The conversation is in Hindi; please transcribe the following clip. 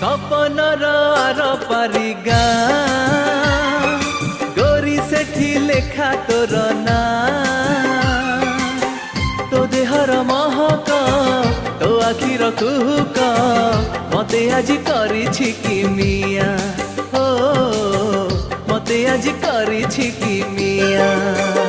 सपनर आर पारी गाँ गोरी सेठी लेखा तोर ना तो देहर महक तो आखिर कुहुक मते आज करिछि कि मिया हो मते आज करिछि कि मिया।